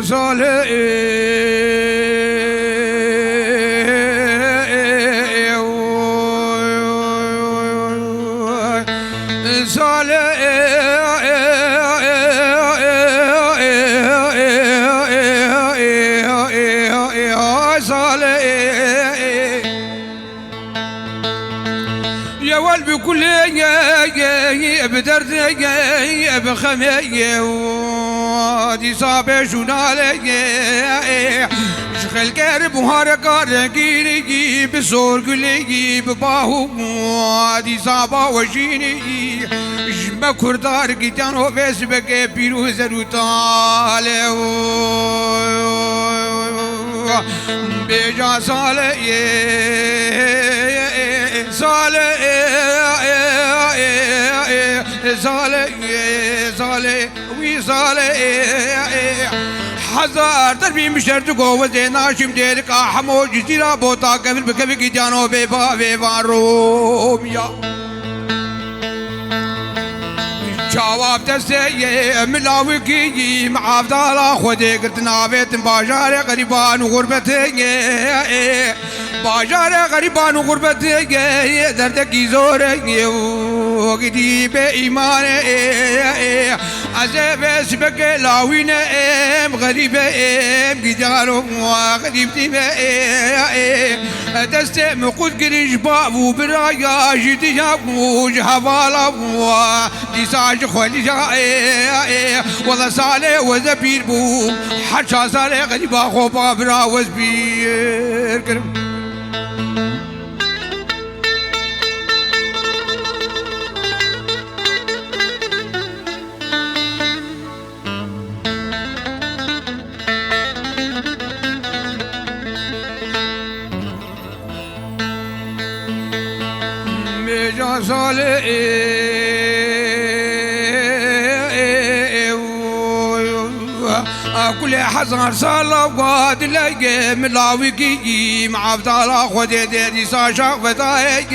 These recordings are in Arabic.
صالح يا والبي كل بدرد بخمي ودي صابي شنالي شخل كرب وهاركار كيري بصور كلي بباهو ودي صابا وشيني جمع كردار كيتانو بسبك بيروز روتالي بيجا صالي صالح صالح وي صالح حزار دربي مشرت قوة ناشم ديرك أحمو جزيرة بوتا قبل بكبك جانو بيبا روميا جواب تسيء ملاوي كي معافضالا خودي قرتنا بيت باجار غريبان وغربتي باجار غريبان وغربتي دردك زوري وقدي بإيمان عزيب سبك لاوين غريب قدارو غريبتي دست مقود قريش بابو برايا جدي وجهبالا دي ساج خولي جاي والله صالح وزبير بو حشا صالح غريبا خوبا برا وزبير كرم ميجا صالح كل حزن صار وقاد لقى ملاوي مع افضل خدي دي ساشا فتاي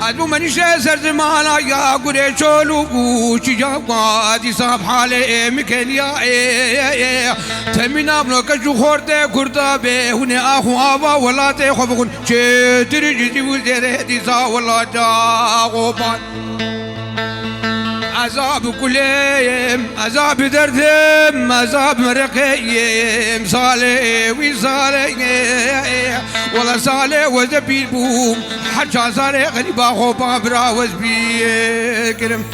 ادو من شاسر زمانا يا قري شولو وشي قادي صاب حالي مكن يا تمنا بنك جو خورته كرتا به هنا اخو ابا ولا تخفون شتري جدي ودي دي صا ولا جاوبان عذاب كليم عذاب دردم عذاب مرقيم صالح وصالح والله صالح وزبير بوم حجا صالح غريبا خوبا برا وزبير كرم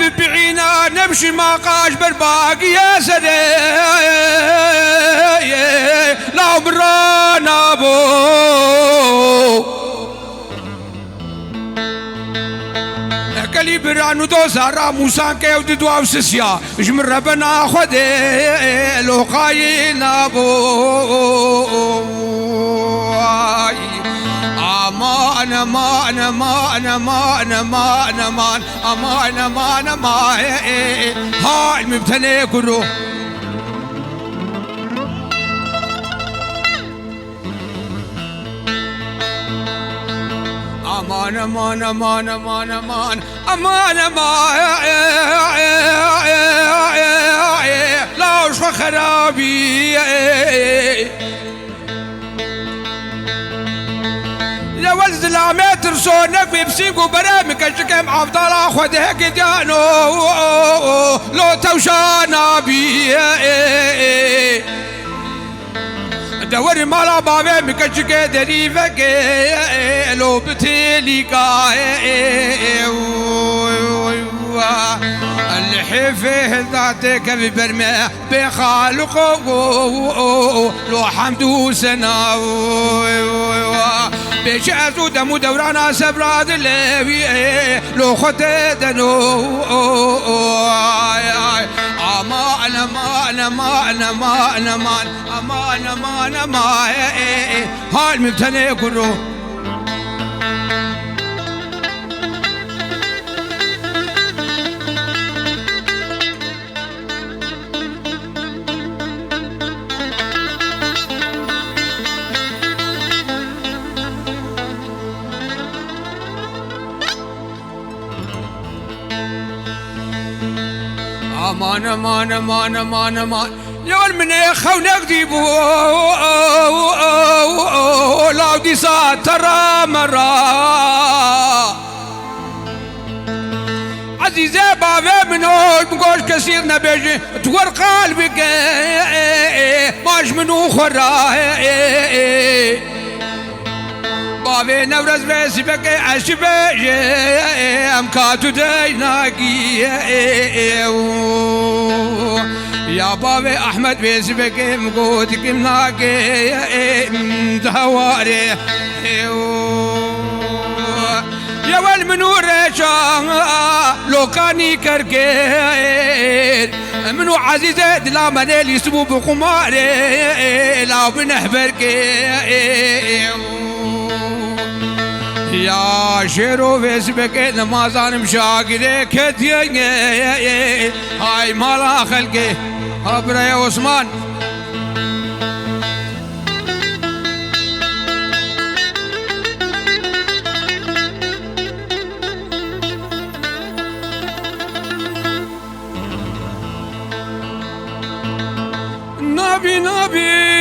بعينا نمشي ما قاش بالباقي يا سدي لا برانا بو كلي برانو دو سارا موسى كيو دو اوسسيا جمر ربنا خدي لو قاينا بو امان امان امان امان امان امان امان امان امان هاي المبتلى كله امان امان امان امان امان امان امان لا وش خرابي يا ولد العمات رسونك بيبسيقوا برامك الشكم عفضل خده قدانو لو توشانا بي دوري مالا بابي مكشكي دريفك لو بتيليكا الحفه ذاتك ببرمه بخالقه لو حمد سنا بشازو دمو دورانا سبراد اللي لو خدنو امان امان امان امان امان امان امان امان هاي المبتلى كله امان امان امان امان امان يا من خونك ديبو لا دي ترى مرة عزيزة بابا منو بقول كثير نبيجي تور قلبك ماش منو خرا بابي نورز بسبك عشبي ام كاتو ديناكي يا بابي احمد بسبك مقوتك مناكي دهواري يا والمنور شان لو كاني كركير منو عزيزة دلا منيل يسبو بقماري لا بنحبرك يا شيرو فيسبك نمازان مشاقري كتيني هاي مالا خلقي هبرا يا عثمان نبي نبي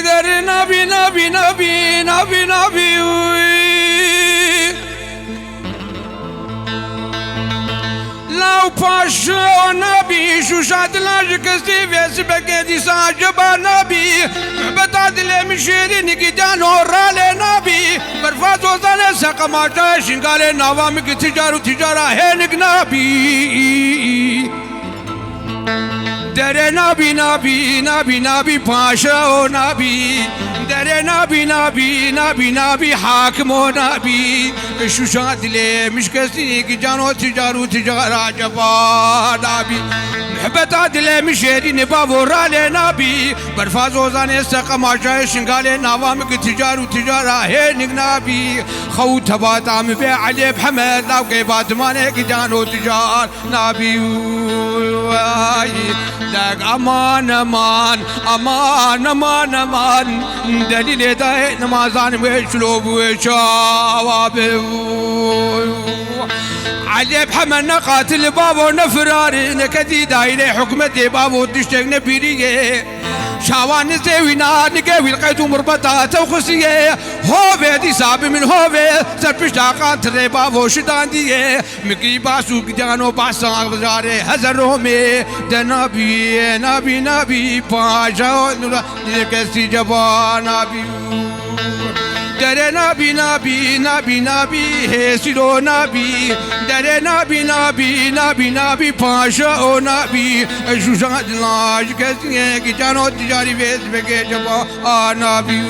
در نبي نبي نبي نبي نبي لو باشا نبي شو شاد لاجك ستيفي سبكي ساجبا نبي بتعد لي مشيري نكيدان ورالي نبي برفاز وزاني ساقماتا شنقالي نوامك تجارة هينك نبي در نبی نبی نبی نبی پاشا و نبی در نبی نبی نبی نبی حاکم و نبی شوشات لی مشکستی کی جانو تجارة جفا نبی محبت دل مشيري نباب ورالي نبي برفاز وزان استقام عشاء شنقالي نوامك تجارة هينك نبي خو تبات عم بيع علي بحمد لو كيبات مانك جانو تجار نبي لك امان امان امان امان امان دليل داي نمازان وشلوب وشواب علي بحمد نقاتل بابو نفراري نكدي دايلي حكمتي بابو تشتق نبيريه شاوان زيوينا نقوي لقيتو مربطات وخسيه هوفي دي صعب من هوفي سربش لاقات ريبابو شدان ديه مقري باسو قدانو باسان غزاري هزرومي دا نبي نبي نبي باشا نكسي جبا نبي در نبی نبی نبی نبی هسیرو نبی در نبی نبی نبی نبی پاشا و نبی شوشان دلاش کسی که جانو تجاری بیس بگه جبا نبی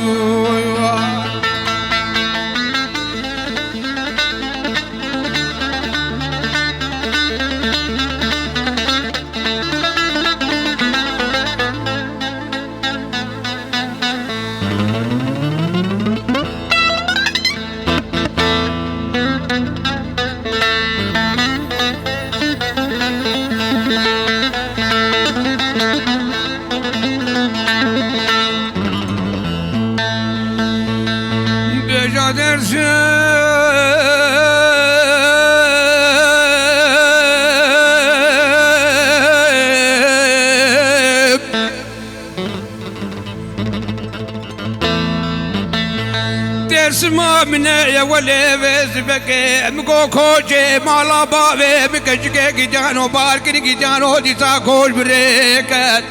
درسما من يا ولي بسبك مكو كوجي مالا بابي بكشكي كي جانو باركني كي جانو دي ساكوش بريكت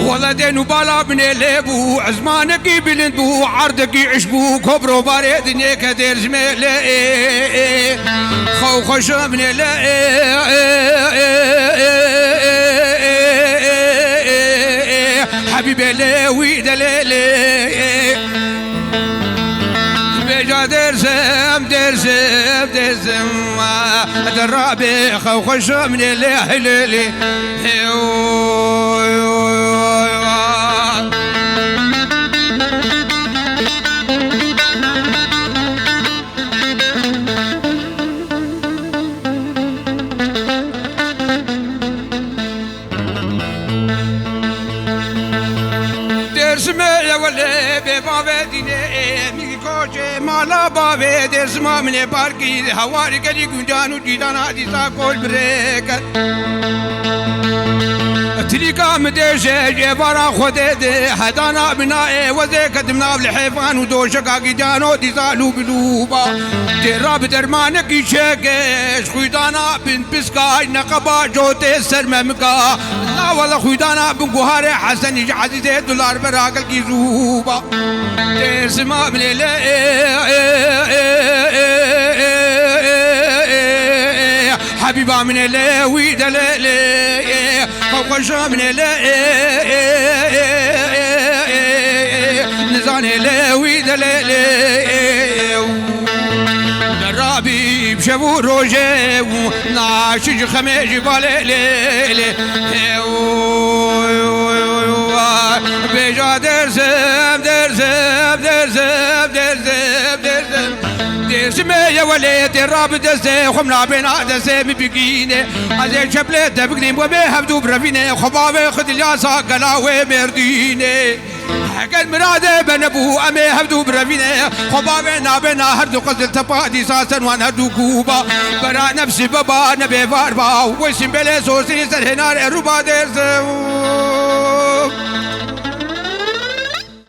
ولدين وبالا من ليبو عزمانك بلندو عرضك عشبو كبرو بارد نيك درس ملي خو خش من حبيبي لي ويد لي درسم درسم درسم درابي خوش من الليل يا ولي بابا ديني مي كوجي مالا بابا دسما من باركي هواري كدي گنجانو ديدانا ديسا كول بريك تريكا مديشة جبارا خودي هدانا بنائي وزي قدمنا بالحيفان ودوشكا جانو ديسالو بلوبا تراب درمانك يشيكش خويدانا بن بسكاي نقبا جوتي سرممكا لا والله خويدانا بن قهاري حسن عزيزي دولار براقل كي زوبا تسمع من حبيبا من الليوي دلالي فوق الشام من نزاني الليوي دلالي درابي بشبو روجي ناشج خميج بالي بيجا درسم درسم درسم درسم درسم درسم يا وليد الراب دسي خمنا بنا دسي ببقيني عزيز شبلت دبقني وبيهبدو برفيني خبابي خد الياسا قلاوي مرديني حقد مرادي بنبو امي هبدو برفيني خبابي نابنا هردو قزل تبادي ساسن وان هردو كوبا برا نفسي بابا نبي فاربا ويسم بلي سوسي سرهنار الربا درسم